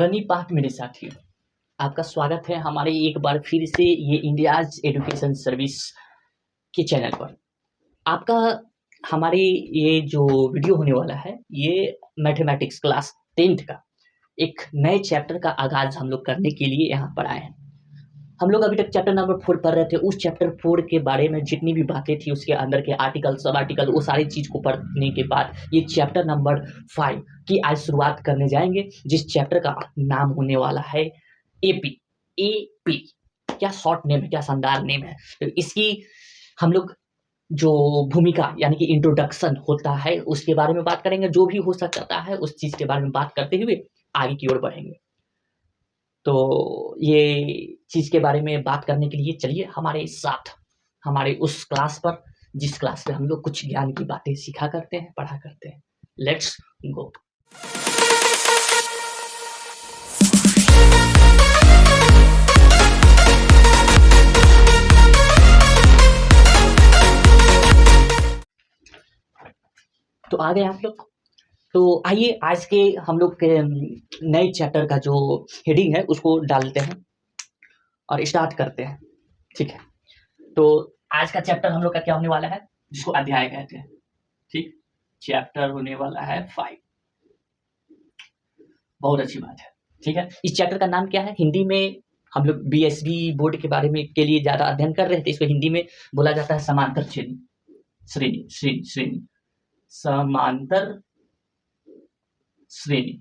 Learning path मेरे साथियों, आपका स्वागत है हमारे एक बार फिर से ये इंडियाज एजुकेशन सर्विस के चैनल पर। आपका हमारे ये जो वीडियो होने वाला है ये मैथमेटिक्स क्लास 10th का एक नए चैप्टर का आगाज हम लोग करने के लिए यहाँ पर आए हैं। हम लोग अभी तक चैप्टर नंबर 4 पढ़ रहे थे। उस चैप्टर 4 के बारे में जितनी भी बातें थी उसके अंदर के आर्टिकल सब आर्टिकल वो सारी चीज़ को पढ़ने के बाद ये चैप्टर नंबर 5 की आज शुरुआत करने जाएंगे, जिस चैप्टर का नाम होने वाला है एपी। एपी क्या शॉर्ट नेम है, क्या शानदार नेम है। तो इसकी हम लोग जो भूमिका यानी कि इंट्रोडक्शन होता है उसके बारे में बात करेंगे। जो भी हो सकता है उस चीज़ के बारे में बात करते हुए आगे की ओर बढ़ेंगे। तो ये चीज़ के बारे में बात करने के लिए चलिए हमारे साथ हमारे उस क्लास पर, जिस क्लास में हम लोग कुछ ज्ञान की बातें सीखा करते हैं, पढ़ा करते हैं। Let's go. तो आ गए आप लोग। तो आइए आज के हम लोग के नए चैप्टर का जो हेडिंग है उसको डालते हैं और स्टार्ट करते हैं। ठीक है, तो आज का चैप्टर हम लोग का क्या होने वाला है, जिसको अध्याय कहते हैं। ठीक, चैप्टर होने वाला है 5। बहुत अच्छी बात है। ठीक है, इस चैप्टर का नाम क्या है? हिंदी में हम लोग बीएसबी बोर्ड के बारे में के लिए ज्यादा अध्ययन कर रहे थे। इसको हिंदी में बोला जाता है समांतर श्रेणी। श्रेणी श्रेणी श्रेणी समांतर श्रेणी।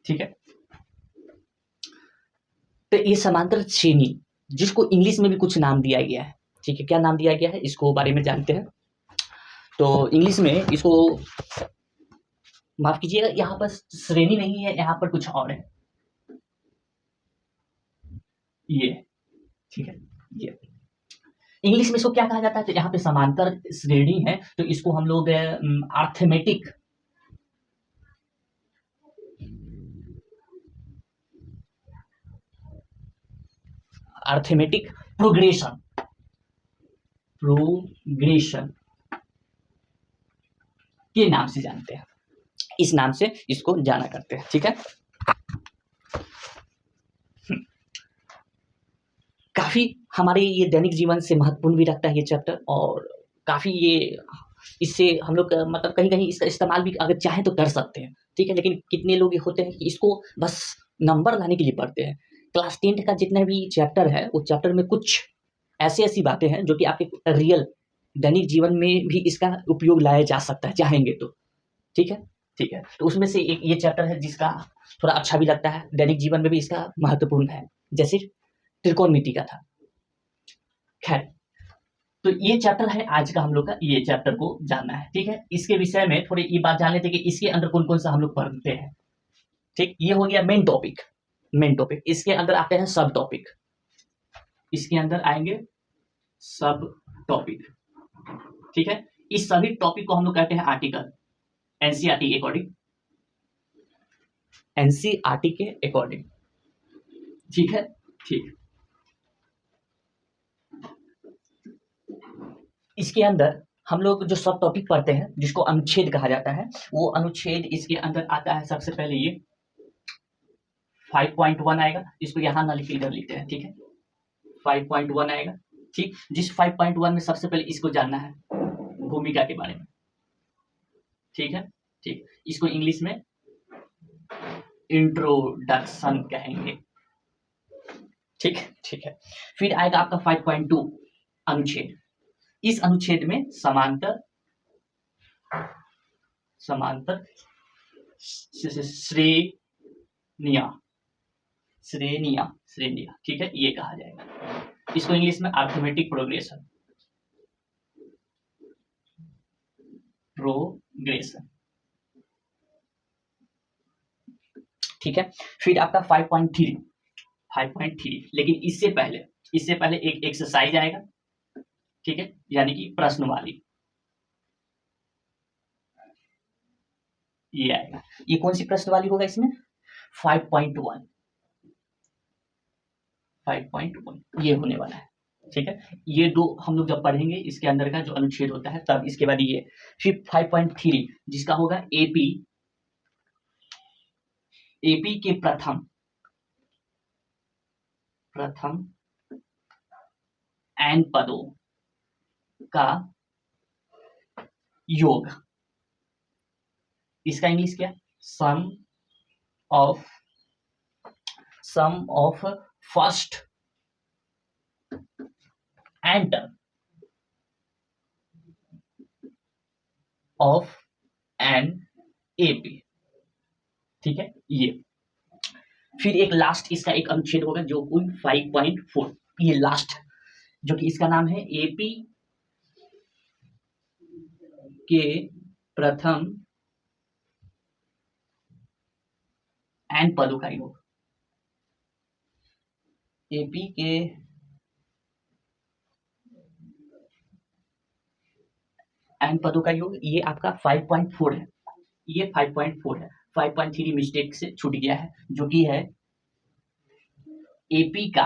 ठीक है, तो ये समांतर श्रेणी जिसको इंग्लिश में भी कुछ नाम दिया गया है। ठीक है, क्या नाम दिया गया है इसको बारे में जानते हैं। तो इंग्लिश में इसको माफ कीजिएगा, यहाँ पर श्रेणी नहीं है, यहाँ पर कुछ और है। ये ठीक है, ये इंग्लिश में इसको क्या कहा जाता है? तो यहाँ पे समांतर श्रेणी है तो इसको हम लोग अर्थमेटिक अर्थमेटिक प्रोग्रेशन के नाम से जानते हैं। इस नाम से इसको जाना करते हैं। ठीक है, काफी हमारे ये दैनिक जीवन से महत्वपूर्ण भी रखता है ये चैप्टर, और काफी ये इससे हम लोग मतलब कहीं कहीं इसका इस्तेमाल भी अगर चाहें तो कर सकते हैं। ठीक है, लेकिन कितने लोग होते हैं कि इसको बस नंबर लाने के लिए पढ़ते हैं। क्लास 10 का जितना भी चैप्टर है उस चैप्टर में कुछ ऐसी बातें हैं जो कि आपके रियल दैनिक जीवन में भी इसका उपयोग लाया जा सकता है चाहेंगे तो। ठीक है, ठीक है, तो उसमें से एक ये चैप्टर है जिसका थोड़ा अच्छा भी लगता है, दैनिक जीवन में भी इसका महत्वपूर्ण है, जैसे त्रिकोणमिति का था। खैर, तो ये चैप्टर है आज का हम लोग का, ये चैप्टर को जानना है। ठीक है, इसके विषय में थोड़ी ये बात जान लेते हैं कि इसके अंदर कौन कौन सा हम लोग पढ़ते हैं। ठीक, ये हो गया मेन टॉपिक। मेन टॉपिक, इसके अंदर आते हैं सब टॉपिक। इसके अंदर आएंगे सब टॉपिक। ठीक है, इस सभी टॉपिक को हम लोग कहते हैं आर्टिकल, एनसीईआरटी के अकॉर्डिंग। एनसीईआरटी के अकॉर्डिंग। ठीक है, ठीक। इसके अंदर हम लोग जो सब टॉपिक पढ़ते हैं जिसको अनुच्छेद कहा जाता है, वो अनुच्छेद इसके अंदर आता है। सबसे पहले ये 5.1 आएगा, इसको यहाँ ना लिख के इधर लिखते हैं। ठीक है, 5.1 आएगा। ठीक, जिस 5.1 में सबसे पहले इसको जानना है भूमिका के बारे में। ठीक है, ठीक, इसको इंग्लिश में इंट्रोडक्शन कहेंगे। ठीक, ठीक है। फिर आएगा आपका 5.2 अनुच्छेद। इस अनुच्छेद में समांतर श्रेणियां। ठीक है, ये कहा जाएगा। इसको इंग्लिश में अर्थमेटिक प्रोग्रेशन। ठीक है, फिर आपका 5.3, लेकिन इससे पहले एक एक्सरसाइज आएगा। ठीक है, यानी कि प्रश्नवाली। ये आएगा। ये कौन सी प्रश्नवाली होगा इसमें? 5.1 ये होने वाला है। ठीक है, ये दो हम लोग जब पढ़ेंगे इसके अंदर का जो अनुच्छेद होता है तब इसके बाद ये। फिर 5.3 जिसका होगा एपी एपी के प्रथम एन पदों का योग, इसका इंग्लिश क्या? Sum of first n terms of an AP. ठीक है, ये फिर एक लास्ट इसका एक अनुच्छेद होगा जो कुल 5.4, ये लास्ट जो कि इसका नाम है एपी के प्रथम एन पदों का योग। एपी के एन पदों का योग, ये आपका 5.4 है, ये 5.4 है, 5.3 मिस्टेक से छूट गया है, जो कि है एपी का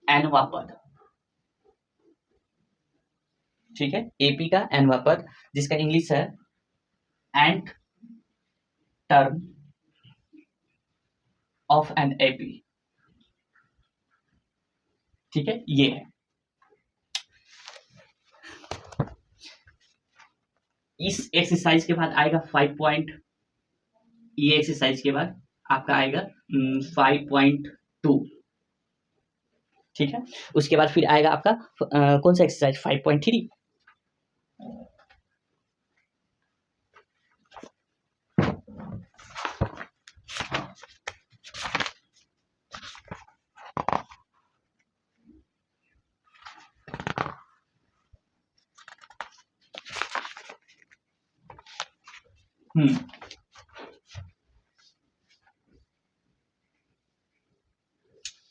एनवा पद। ठीक है, एपी का एनवा पद, जिसका इंग्लिश है and term of an AP. ठीक है, ये है। इस एक्सरसाइज के बाद आएगा 5. ये एक्सरसाइज के बाद आपका आएगा 5.2। ठीक है, उसके बाद फिर आएगा आपका कौन सा एक्सरसाइज? 5.3।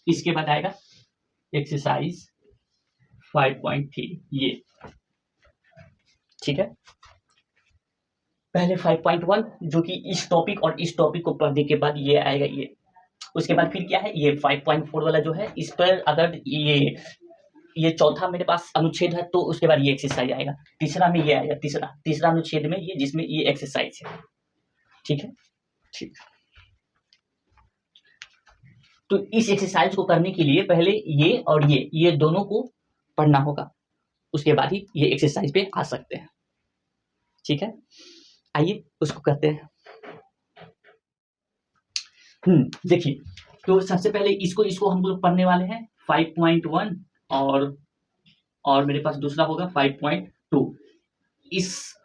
इसके बाद आएगा एक्सरसाइज 5.3, ये। ठीक है, पहले 5.1 जो कि इस टॉपिक और इस टॉपिक को पढ़ने के बाद ये आएगा, ये। उसके बाद फिर क्या है, ये 5.4 वाला जो है, इस पर अगर ये चौथा मेरे पास अनुच्छेद है तो उसके बाद ये एक्सरसाइज आएगा। तीसरा में ये आएगा, तीसरा अनुच्छेद में ये, जिसमें ये एक्सरसाइज है। ठीक है, ठीक। तो इस एक्सरसाइज को करने के लिए पहले ये और ये दोनों को पढ़ना होगा, उसके बाद ही ये एक्सरसाइज पे आ सकते हैं। ठीक है, आइए उसको करते हैं। देखिए, तो सबसे पहले इसको हम लोग पढ़ने वाले हैं 5.1 और मेरे पास दूसरा होगा 5.2। इस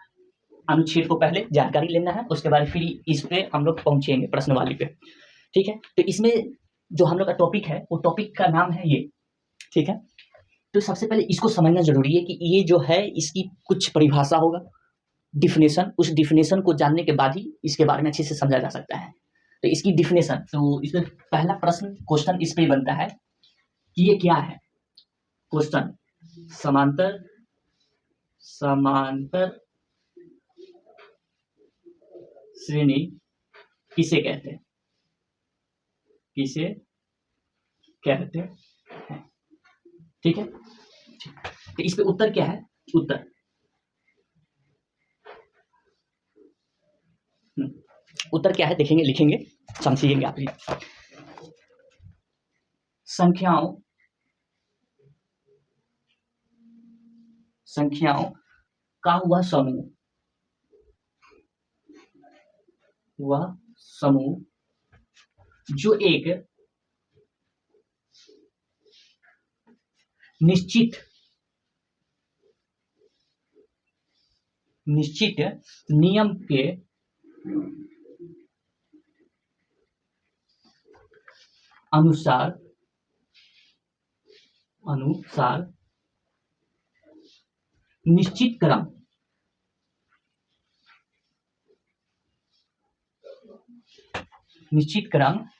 अनुच्छेद को पहले जानकारी लेना है, उसके बाद फिर इस पे हम लोग पहुंचेंगे प्रश्नवाली पे। ठीक है, तो इसमें जो हम लोग का टॉपिक है वो टॉपिक का नाम है ये। ठीक है, तो सबसे पहले इसको समझना जरूरी है कि ये जो है इसकी कुछ परिभाषा होगा, डिफिनेशन। उस डिफिनेशन को जानने के बाद ही इसके बारे में अच्छे से समझा जा सकता है। तो इसकी डिफिनेशन, तो इसमें पहला क्वेश्चन इस पे बनता है कि ये क्या है। क्वेश्चन, समांतर श्रेणी किसे कहते हैं? ठीक है, तो इस पे उत्तर क्या है? उत्तर क्या है देखेंगे, लिखेंगे, समझिएंगे आप। संख्याओं का वह समूह जो एक निश्चित नियम के अनुसार निश्चित क्रम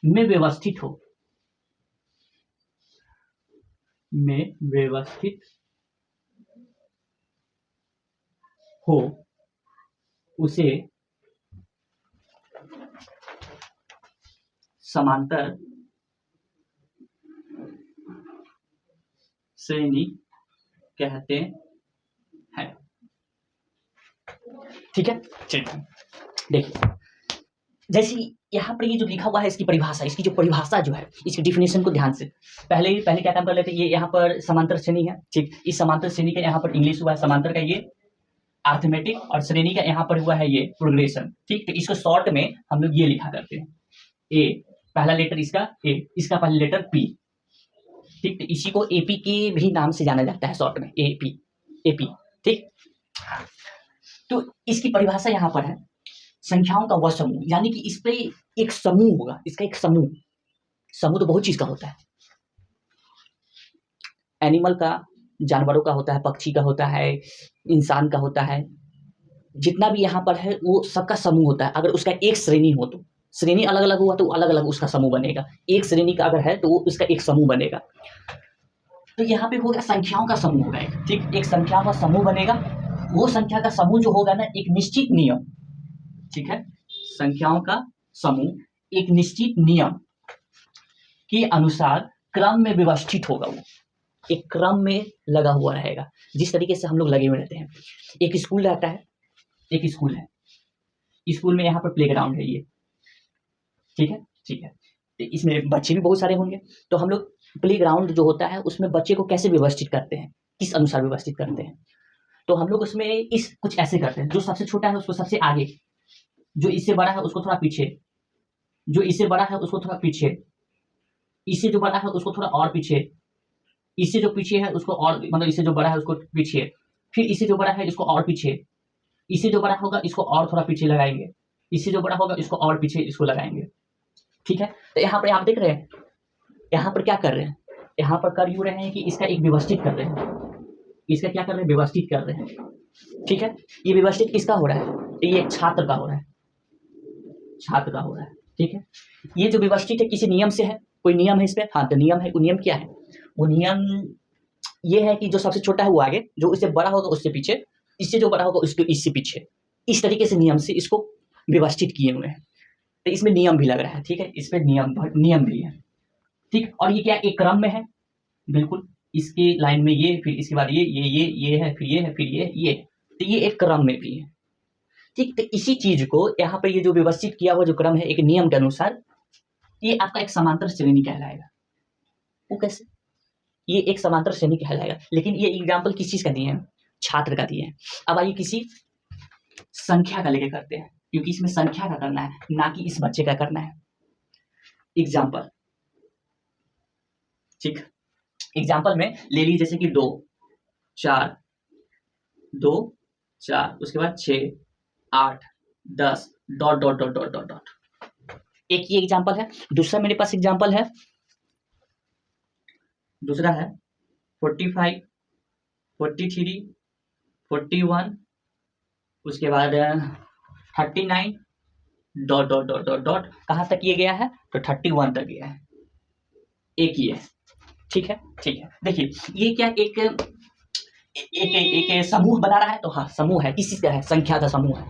में व्यवस्थित हो उसे समांतर श्रेणी कहते हैं। ठीक है, चलिए देखिए, जैसे यहाँ पर ये जो लिखा हुआ है इसकी परिभाषा, इसकी जो परिभाषा जो है, इसकी डिफिनेशन को ध्यान से पहले क्या काम कर लेते हैं। ये यहाँ पर समांतर श्रेणी है, ठीक। इस समांतर श्रेणी का यहाँ पर इंग्लिश हुआ है समांतर का ये अर्थमेटिक, और श्रेणी का यहाँ पर हुआ है ये प्रोग्रेशन, ठीक। तो इसको शॉर्ट में हम लोग ये लिखा करते हैं, ए, पहला लेटर इसका ए, इसका पहला लेटर पी, ठीक। तो इसी को एपी के भी नाम से जाना जाता है शॉर्ट में, एपी, ठीक। तो इसकी परिभाषा यहाँ पर है, संख्याओं का वह समूह, यानी कि इस पे एक समूह होगा, इसका एक समूह तो बहुत चीज का होता है, एनिमल का, जानवरों का होता है, पक्षी का होता है, इंसान का होता है, जितना भी यहाँ पर है वो सबका समूह होता है। अगर उसका एक श्रेणी हो तो श्रेणी अलग अलग हुआ तो अलग अलग उसका समूह बनेगा, एक श्रेणी का अगर है तो वो उसका एक समूह बनेगा। तो यहाँ पे होगा संख्याओं का समूह होगा, ठीक। एक संख्या का समूह बनेगा, वो संख्या का समूह जो होगा ना एक निश्चित नियम, ठीक है, संख्याओं का समूह एक निश्चित नियम के अनुसार क्रम में व्यवस्थित होगा, वो एक क्रम में लगा हुआ रहेगा, जिस तरीके से हम लोग लगे हुए रहते हैं। एक स्कूल रहता है, एक स्कूल है, स्कूल में यहाँ पर प्लेग्राउंड है ये, ठीक है। तो इसमें बच्चे भी बहुत सारे होंगे, तो हम लोग प्लेग्राउंड जो होता है उसमें बच्चे को कैसे व्यवस्थित करते हैं, किस अनुसार व्यवस्थित करते हैं, तो हम लोग उसमें इस कुछ ऐसे करते हैं, जो सबसे छोटा है उसको सबसे आगे, जो इससे बड़ा है उसको थोड़ा पीछे, जो इससे बड़ा है उसको थोड़ा पीछे, इससे जो बड़ा है उसको थोड़ा और पीछे, इससे जो पीछे है उसको और, मतलब इससे जो बड़ा है उसको पीछे, फिर इससे जो बड़ा है इसको और पीछे, इससे जो बड़ा होगा इसको और थोड़ा पीछे लगाएंगे, इससे जो बड़ा होगा इसको और पीछे इसको लगाएंगे, ठीक है। तो यहाँ पर आप देख रहे हैं, यहाँ पर क्या कर रहे हैं, यहाँ पर कर यूँ रहे हैं कि इसका एक व्यवस्थित कर रहे हैं, इसका क्या कर रहे हैं, व्यवस्थित कर रहे हैं, ठीक है। ये व्यवस्थित किसका हो रहा है, तो ये एक छात्र का हो रहा है, छात्र का हो रहा है, ठीक है। ये जो व्यवस्थित है किसी नियम से है, कोई नियम है इस पे, हाँ तो नियम है, वो नियम क्या है, वो नियम ये है कि जो सबसे छोटा है वो आगे, जो उससे बड़ा होगा उससे पीछे, इससे जो बड़ा होगा उसके इससे पीछे, इस तरीके से नियम से इसको व्यवस्थित किए हुए हैं। तो इसमें नियम भी लग रहा है, ठीक है, इसमें नियम भी है, ठीक। और ये क्या एक क्रम में है, बिल्कुल, इसके लाइन में ये, फिर इसके बाद ये है, फिर ये है, फिर ये, तो ये एक क्रम में भी है, ठीक। तो इसी चीज को यहाँ पे ये जो व्यवस्थित किया हुआ जो क्रम है एक नियम के अनुसार, ये आपका एक समांतर श्रेणी कहलाएगा। वो कैसे, ये एक समांतर श्रेणी कहलाएगा, लेकिन ये एग्जाम्पल किस चीज का दिए हैं, छात्र का दिए हैं। अब आइए किसी संख्या का लेके करते हैं, क्योंकि इसमें संख्या का करना है, ना कि इस बच्चे का करना है। एग्जाम्पल, ठीक, एग्जाम्पल में ले लीजिए जैसे कि 2 4, 2 4, उसके बाद 6 8 10 dot dot dot dot dot dot, एक ये एग्जाम्पल है। दूसरा मेरे पास एग्जाम्पल है, दूसरा है 45 43 41, उसके बाद 39 dot dot dot dot dot, कहाँ तक ये गया है, तो 31 तक गया है, एक ही है, ठीक है, ठीक है। देखिए ये क्या एक एक समूह बना रहा है, तो हाँ समूह है, किस चीज का है, संख्या का समूह है,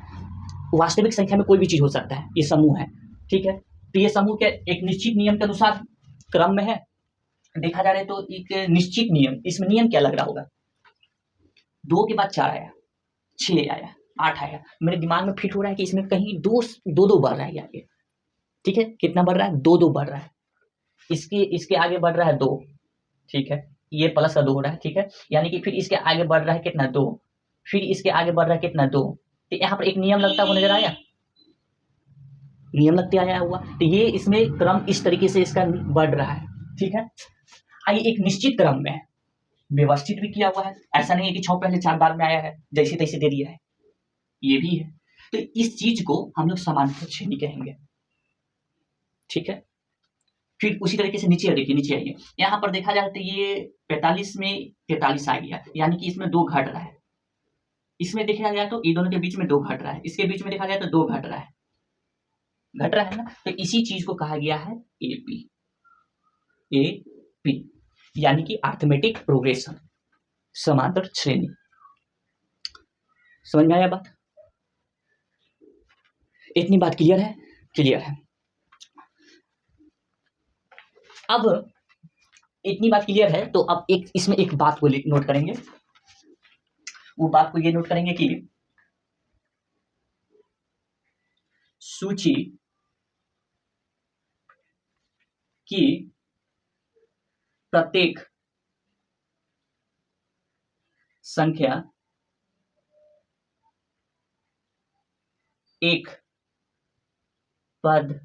वास्तविक संख्या में कोई भी चीज हो सकता है, ये समूह है, ठीक है। तो ये समूह के एक निश्चित नियम के अनुसार क्रम में है, देखा जा रहा है तो एक निश्चित नियम, इसमें नियम क्या लग रहा होगा, 2 के बाद 4 आया, 6 आया, 8 आया, मेरे दिमाग में फिट हो रहा है कि इसमें कहीं दो बढ़ रहा है आगे, ठीक है, कितना बढ़ रहा है, 2 बढ़ रहा है, इसके आगे बढ़ रहा है 2, ठीक है, ये प्लस का 2 हो रहा है, ठीक है, यानी कि फिर इसके आगे बढ़ रहा है कितना 2, फिर इसके आगे बढ़ रहा है कितना 2, तो यहाँ पर एक नियम लगता हुआ नजर आया, नियम लगते आया हुआ, तो ये इसमें क्रम इस तरीके से इसका बढ़ रहा है, ठीक है। आइए एक निश्चित क्रम में व्यवस्थित भी किया हुआ है, ऐसा नहीं है कि 6 पहले 4 बाद में आया है, जैसे तैसे दे दिया है, ये भी है। तो इस चीज को हम लोग समांतर श्रेणी कहेंगे, ठीक है। फिर उसी तरीके से नीचे देखिए, नीचे आइए, यहाँ पर देखा जाए तो ये 45 में 43 आ गया, यानी कि इसमें 2 घट रहा है, इसमें देखा जाए तो ये दोनों के बीच में 2 घट रहा है, इसके बीच में देखा जाए तो 2 घट रहा है ना। तो इसी चीज को कहा गया है एपी, यानी कि अर्थमेटिक प्रोग्रेशन, समांतर श्रेणी। समझ में आया बात, इतनी बात क्लियर है, क्लियर है। अब इतनी बात क्लियर है तो अब एक इसमें एक बात को नोट करेंगे, वो बात को ये नोट करेंगे कि सूची की प्रत्येक संख्या एक पद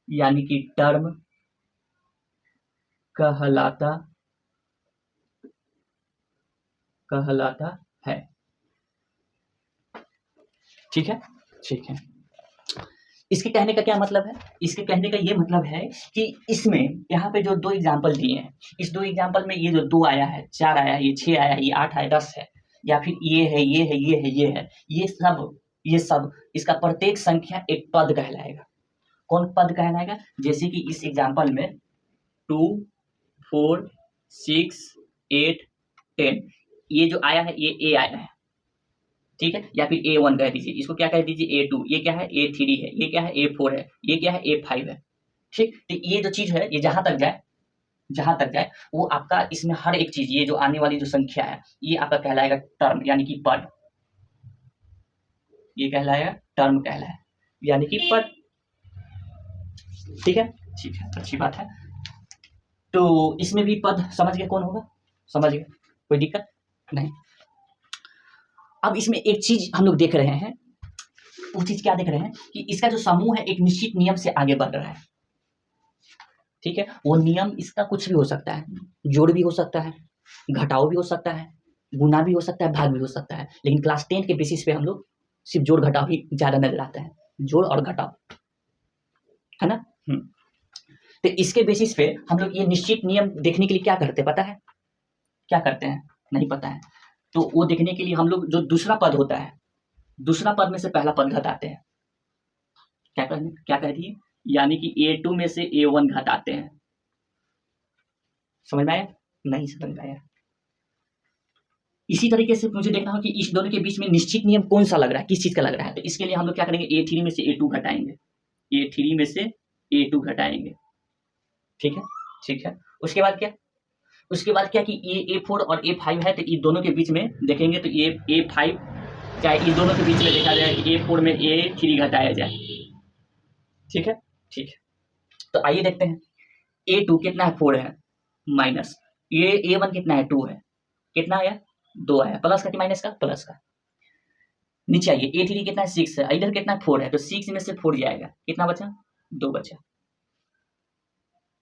यानी कि टर्म कहलाता है। ठीक है, ठीक है। इसके कहने का क्या मतलब है? इसके कहने का ये मतलब है कि इसमें यहाँ पे जो दो एग्जाम्पल दिए हैं, इस दो एग्जाम्पल में ये जो 2 आया है, 4 आया है, ये 6 आया है, ये 8 आया, 10 है, या फिर ये है, ये है, ये है, ये है, ये सब इसका प्रत्येक संख्या एक पद कहलाएगा। कौन पद कहलाएगा? जैसे कि इस एग्जाम्पल में 2, 4, 6, 8, 10, ये जो आया है ये ए आया है, ठीक है, या फिर A1 कह दीजिए, इसको क्या कह दीजिए A2, ये क्या है A3 है, ये क्या है A4 है, ये क्या है A5 है। ठीक, तो ये जो चीज है ये जहां तक जाए वो आपका इसमें हर एक चीज, ये जो आने वाली जो संख्या है ये आपका कहलाएगा टर्म यानी कि पद, ये कहलाएगा टर्म कहलाएगा यानी कि पद। ठीक है, ठीक है, अच्छी बात है। तो इसमें भी पद समझ गए कौन होगा? समझ गए, कोई दिक्कत नहीं। अब इसमें एक चीज हम लोग देख रहे हैं, वो चीज क्या देख रहे हैं कि इसका जो समूह है एक निश्चित नियम से आगे बढ़ रहा है। ठीक है, वो नियम इसका कुछ भी हो सकता है, जोड़ भी हो सकता है, घटाव भी हो सकता है, गुना भी हो सकता है, भाग भी हो सकता है, लेकिन क्लास 10 के बेसिस पे हम लोग सिर्फ जोड़ घटाव ही ज्यादा नजर आता है, जोड़ और घटाव, है ना। तो इसके बेसिस पे हम लोग ये निश्चित नियम देखने के लिए क्या करते हैं पता है? क्या करते हैं? नहीं पता है? तो वो देखने के लिए हम लोग जो दूसरा पद होता है, दूसरा पद में से पहला पद घटाते हैं। क्या कह रही है? यानी कि A2 में से A1 घटाते हैं। समझ में आया? नहीं समझ में आया? इसी तरीके से मुझे देखना हो कि इस दोनों के बीच में निश्चित नियम कौन सा लग रहा है, किस चीज का लग रहा है। तो इसके लिए हम लोग क्या करेंगे, A3 में से A2 घटाएंगे, A3 में से A2 घटाएंगे। ठीक है, ठीक है। उसके बाद क्या? उसके बाद क्या कि ये A4 और A5 है, तो इन दोनों के बीच में देखेंगे तो ये A5 चाहे इन दोनों के बीच में देखा जाए कि A4 में A3 घटाया जाए। ठीक है, ठीक है। तो आइए देखते हैं A2 कितना है, 4 है, माइनस ये A1 कितना है, 2 है, कितना आया, 2 आया, प्लस का कि माइनस का, प्लस का। नीचे आइए A3 कितना है, 6 है, इधर कितना है, 4 है, तो 6 में से 4 जाएगा, कितना बचा, 2 बचा।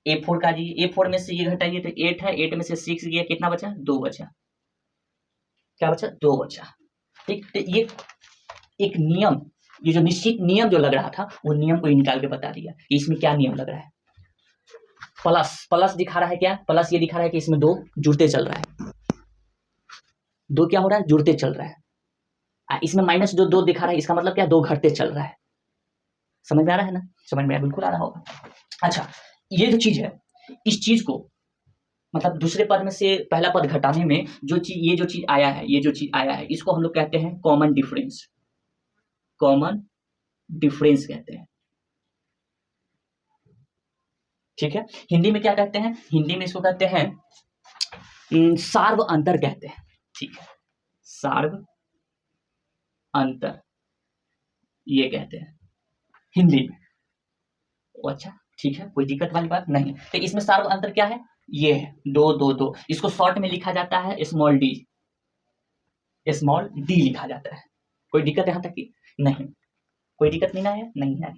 A4 का जी, A4 में से ये घटाइए तो 8 है, 8 में से 6 गया, कितना बचा, 2 बचा, क्या बचा, 2 बचा। ठीक, तो ये एक नियम, ये जो निश्चित नियम जो लग रहा था वो नियम को निकाल के बता दिया कि इसमें क्या नियम लग रहा है। प्लस दिखा रहा है क्या, प्लस ये दिखा रहा है कि इसमें 2 जुड़ते चल रहा है, 2 क्या हो रहा है, जुड़ते चल रहा है। इसमें माइनस जो 2 दिखा रहा है इसका मतलब क्या, 2 घटते चल रहा है। समझ में आ रहा है ना? समझ में बिल्कुल आ रहा होगा। अच्छा, ये जो चीज है, इस चीज को मतलब दूसरे पद में से पहला पद घटाने में जो चीज, ये जो चीज आया है, ये जो चीज आया है, इसको हम लोग कहते हैं कॉमन डिफरेंस, कॉमन डिफरेंस कहते हैं। ठीक है, हिंदी में क्या कहते हैं, हिंदी में इसको कहते हैं सार्व अंतर कहते हैं। ठीक है, सार्व अंतर ये कहते हैं हिंदी में। अच्छा, ठीक है, कोई दिक्कत वाली बात नहीं। तो इसमें सार्व अंतर क्या है, ये है 2 2 2, इसको शॉर्ट में लिखा जाता है स्मॉल डी, स्मॉल डी लिखा जाता है। कोई दिक्कत यहां तक की नहीं, कोई दिक्कत नहीं आया, नहीं आया,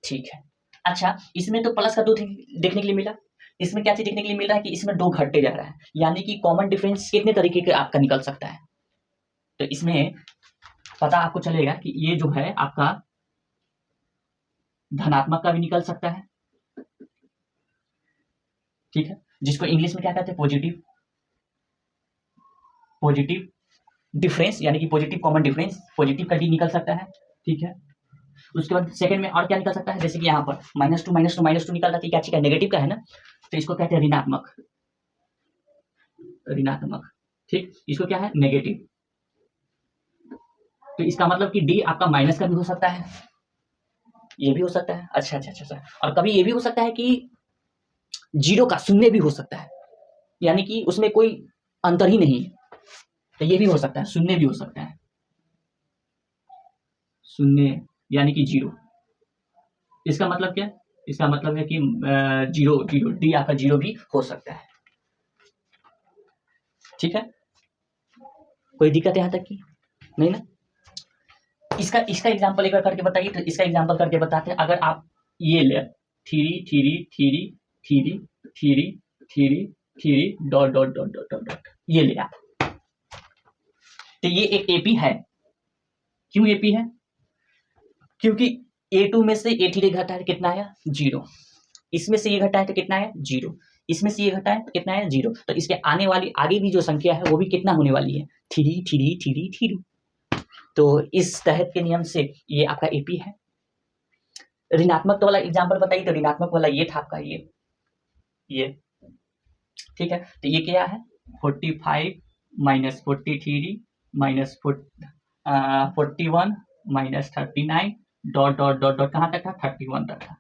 ठीक है। अच्छा, इसमें तो प्लस का 2 देखने के लिए मिला, इसमें क्या चीज देखने के लिए मिल रहा है कि इसमें 2 घटते जा रहा है, यानी कि कॉमन डिफरेंस कितने तरीके के आपका निकल सकता है। तो इसमें पता आपको चलेगा कि ये जो है आपका धनात्मक का भी निकल सकता है, ठीक है, जिसको इंग्लिश में क्या कहते हैं, पॉजिटिव, पॉजिटिव डिफरेंस यानी कि पॉजिटिव कॉमन डिफरेंस, पॉजिटिव का भी निकल सकता है। ठीक है, उसके बाद सेकंड में और क्या निकल सकता है, जैसे कि यहाँ पर -2 -2 -2 निकल रहा है, क्या चीज का, नेगेटिव का है ना, तो इसको कहते हैं ऋणात्मक, ऋणात्मक। ठीक, इसको क्या है, नेगेटिव। तो इसका मतलब कि डी आपका माइनस का भी हो सकता है, ये भी हो सकता है। अच्छा अच्छा अच्छा, और कभी ये भी हो सकता है कि 0 का, शून्य भी हो सकता है, यानी कि उसमें कोई अंतर ही नहीं है, तो ये भी हो सकता है, शून्य भी हो सकता है, शून्य यानी कि 0। इसका मतलब क्या है? इसका मतलब है कि जीरो जीरो डी आपका जीरो भी हो सकता है। ठीक है, कोई दिक्कत यहाँ तक की नहीं ना? इसका एग्जांपल एक बार करके बताइए। तो इसका एग्जांपल करके बताते हैं। अगर आप ये ले three three three three three three three dot dot dot dot dot dot ये ले आप, तो ये एक एपी है। क्यों एपी है? क्योंकि A2 में से A3 घटा है तो कितना आया? जीरो। इसमें से ये घटा है तो कितना है? जीरो। इसमें से ये घटा है तो कितना है? जीरो। तो इसके आने वाली आगे भी जो संख्या है वो भी कितना होने वाली है? Three three three three. तो इस तहत के नियम से ये आपका एपी है। ऋणात्मक वाला एग्जाम्पल बताइए। तो ऋणात्मक वाला ये था आपका ये ठीक है। तो ये क्या है? 45 minus 43 minus 41 minus 39 dot dot dot dot कहाँ तक था? 31 तक था।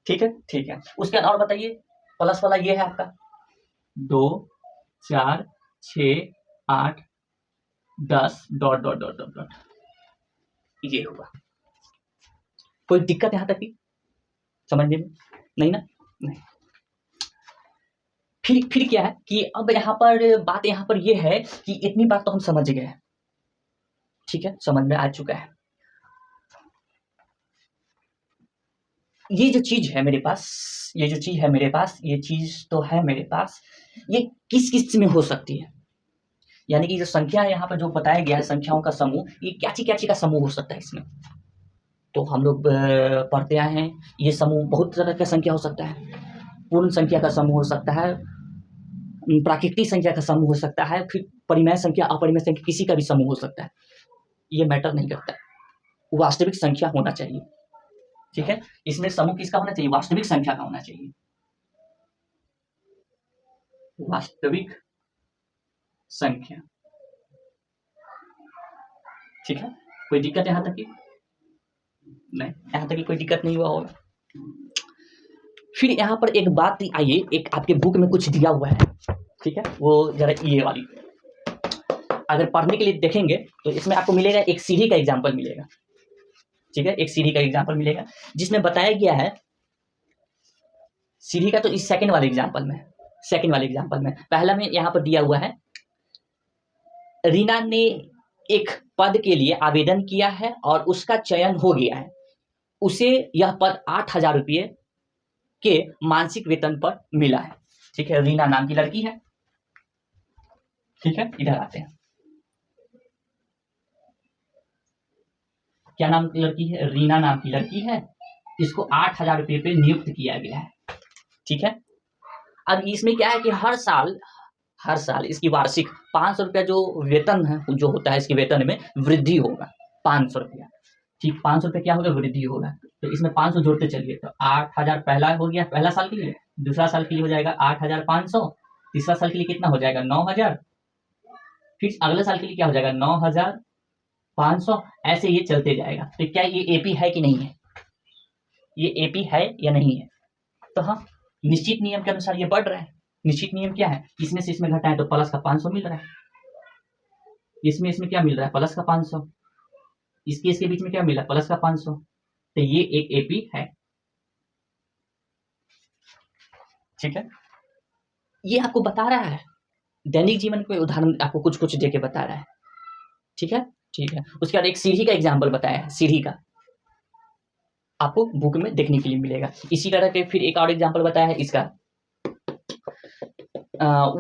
ठीक है, ठीक है। उसके बाद और बताइए, प्लस वाला ये है आपका 2 4 6 8 10 dot dot dot dot dot ये होगा। कोई दिक्कत यहां तक की समझने में? नहीं ना? नहीं। फिर क्या है कि अब यहाँ पर बात यहाँ पर ये है कि इतनी बात तो हम समझ गए। ठीक है, समझ में आ चुका है। ये जो चीज है मेरे पास, ये चीज तो है मेरे पास, ये किस किस में हो सकती है? यानी कि जो संख्या है यहाँ पर जो बताया गया है संख्याओं का समूह, ये क्या ची का समूह हो सकता है इसमें? तो हम लोग पढ़ते आए हैं ये समूह बहुत तरह का संख्या हो सकता है। पूर्ण संख्या का समूह हो सकता है, प्राकृतिक संख्या का समूह हो सकता है, फिर परिमेय संख्या अपरिमेय संख्या किसी का भी समूह हो सकता है। ये मैटर नहीं करता, वास्तविक संख्या होना चाहिए। ठीक है, इसमें समूह किसका होना चाहिए? वास्तविक संख्या का होना चाहिए। वास्तविक संख्या। ठीक है, कोई दिक्कत यहां तक की नहीं? यहां तक की कोई दिक्कत नहीं हुआ होगा। फिर यहाँ पर एक बात आइए, एक आपके बुक में कुछ दिया हुआ है। ठीक है, वो जरा ये वाली अगर पढ़ने के लिए देखेंगे तो इसमें आपको मिलेगा एक सीढ़ी का एग्जाम्पल मिलेगा। ठीक है, एक सीढ़ी का एग्जाम्पल मिलेगा जिसमें बताया गया है सीढ़ी का। तो इस सेकंड वाले एग्जाम्पल में पहला में यहाँ पर दिया हुआ है, रीना ने एक पद के लिए आवेदन किया है और उसका चयन हो गया है। उसे यह पद 8,000 रुपये के मासिक वेतन पर मिला है। ठीक है, रीना नाम की लड़की है। ठीक है, इधर आते हैं। क्या नाम की लड़की है? रीना नाम की लड़की है। इसको 8,000 रुपये पे नियुक्त किया गया है। ठीक है, अब इसमें क्या है कि हर साल इसकी वार्षिक 500 रुपया जो वेतन है जो होता है इसके वेतन में वृद्धि होगा 500 रुपया। ठीक, 500 रुपया क्या होगा? वृद्धि होगा। तो इसमें 500 जोड़ते चलिए तो 8,000 पहला हो गया, पहला साल के लिए। दूसरा साल के लिए हो जाएगा 8,500। तीसरा साल के लिए कितना हो जाएगा? 9,000। फिर अगले साल के लिए क्या हो जाएगा? 9,500। ऐसे ये चलते जाएगा। तो क्या ये एपी है कि नहीं है? ये एपी है या नहीं है? तो हाँ, निश्चित नियम के अनुसार ये बढ़ रहा है। निश्चित नियम क्या है? इसमें से इसमें घटाएं तो प्लस का 500 मिल रहा है। इसमें क्या मिल रहा है? प्लस का 500। इसके बीच में क्या मिला? प्लस का 500। तो ये एक एपी है। ठीक है, ये आपको बता रहा है दैनिक जीवन के उदाहरण आपको कुछ कुछ देके बता रहा है। ठीक है, ठीक है। उसके बाद एक सीढ़ी का एग्जाम्पल बताया है। सीढ़ी का आपको बुक में देखने के लिए मिलेगा। इसी तरह के फिर एक और एग्जाम्पल बताया है इसका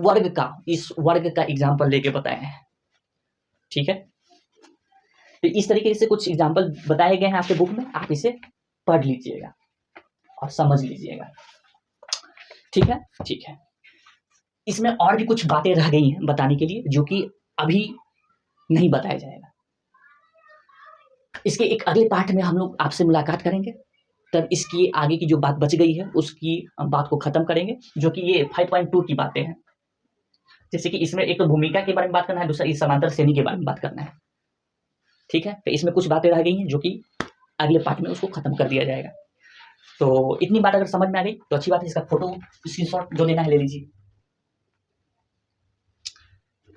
वर्ग का। इस वर्ग का एग्जाम्पल लेके बताए हैं। ठीक है, तो इस तरीके से कुछ एग्जाम्पल बताए गए हैं आपके बुक में, आप इसे पढ़ लीजिएगा और समझ लीजिएगा। ठीक है, ठीक है। इसमें और भी कुछ बातें रह गई हैं बताने के लिए जो कि अभी नहीं बताया जाएगा। इसके एक अगले पार्ट में हम लोग आपसे मुलाकात करेंगे, तब इसकी आगे की जो बात बच गई है उसकी बात को खत्म करेंगे, जो कि ये 5.2 की बातें हैं। जैसे कि इसमें एक तो भूमिका के बारे में बात करना है, दूसरा इस समांतर श्रेणी के बारे में बात करना है। ठीक है, तो इसमें कुछ बातें रह गई हैं जो कि अगले पार्ट में उसको खत्म कर दिया जाएगा। तो इतनी बात अगर समझ में आ गई तो अच्छी बात है। इसका फोटो स्क्रीनशॉट जो लेना है ले लीजिए।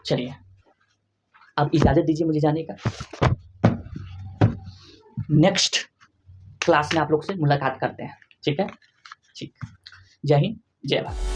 चलिए, अब इजाजत दीजिए मुझे जाने का। नेक्स्ट क्लास में आप लोग से मुलाकात करते हैं। ठीक है, ठीक। जय हिंद, जय भारत।